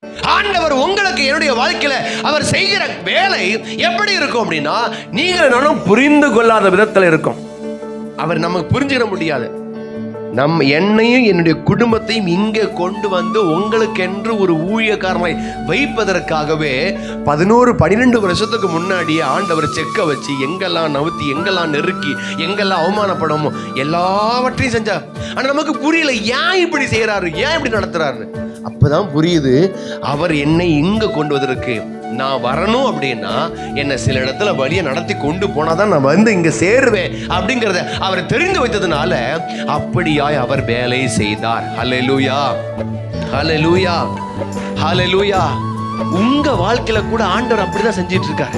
ஆண்டவர் உங்களுக்கு என்னுடைய வாழ்க்கையில அவர் செய்கிற வேலை எப்படி இருக்கும் அப்படின்னா, நீங்க நானும் புரிந்து கொள்ளாத விதத்தில் இருக்கும். அவர் நமக்கு புரிஞ்சுக்க முடியாது. என்னையும் என்னுடைய குடும்பத்தையும் இங்கே கொண்டு வந்து உங்களுக்கு என்று ஒரு ஊழியக்காரனை வைப்பதற்காகவே 11-12 வருஷத்துக்கு முன்னாடியே ஆண்டவர் செக்க வச்சு எங்கெல்லாம் நவுத்தி, எங்கெல்லாம் நெருக்கி, எங்கெல்லாம் அவமானப்படமோ எல்லாவற்றையும் செஞ்சார். ஆனால் நமக்கு புரியல, ஏன் இப்படி செய்யறாரு, ஏன் இப்படி நடத்துறாரு. அப்பதான் புரியுது, அவர் என்னை இங்க கொண்டு வதற்கு, நான் வரணும் அப்படின்னா என்னை சில இடத்துல வழியை நடத்தி கொண்டு போனாதான் நான் வந்து இங்க சேருவேன் அப்படிங்கிறத அவர் தெரிந்து வைத்ததுனால அப்படியாய் அவர் வேலை செய்தார். ஹல்லேலூயா, ஹல்லேலூயா, ஹல்லேலூயா. உங்க வாழ்க்கையில கூட ஆண்டவர் அப்படிதான் செஞ்சிட்டு இருக்காரு.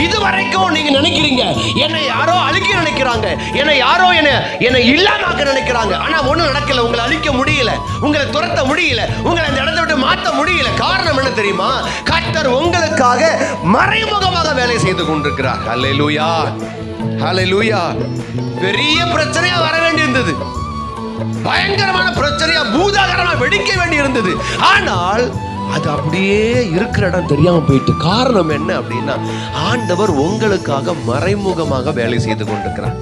இதுவரைக்கும் நீங்க நினைக்கிறீங்க என்னை யாரோ அழிக்க நினைக்கிறாங்க, என்னை யாரோ என்னை இல்லாமக்க நினைக்கிறாங்க. ஆனா ஒண்ணும் நடக்கல. உங்களை அழிக்க முடியல, உங்களை துரத்த முடியல, உங்களை அந்த இடத்தை விட்டு மாற்ற முடியல. காரணம் என்ன தெரியுமா? கர்த்தர் உங்களுக்காக மறைமுகமாக வேலை செய்து கொண்டிருக்கிறார். ஹல்லேலூயா, ஹல்லேலூயா. பெரிய பிரச்சனையா வர வேண்டியிருந்தது, பயங்கரமான பிரச்சனையா பூதாகரமா வெடிக்க வேண்டி இருந்தது. ஆனால் அது அப்படியே இருக்கிற இடம் தெரியாம போயிட்டு. காரணம் என்ன அப்படின்னா, ஆண்டவர் உங்களுக்காக மறைமுகமாக வேலை செய்து கொண்டிருக்கிறார்.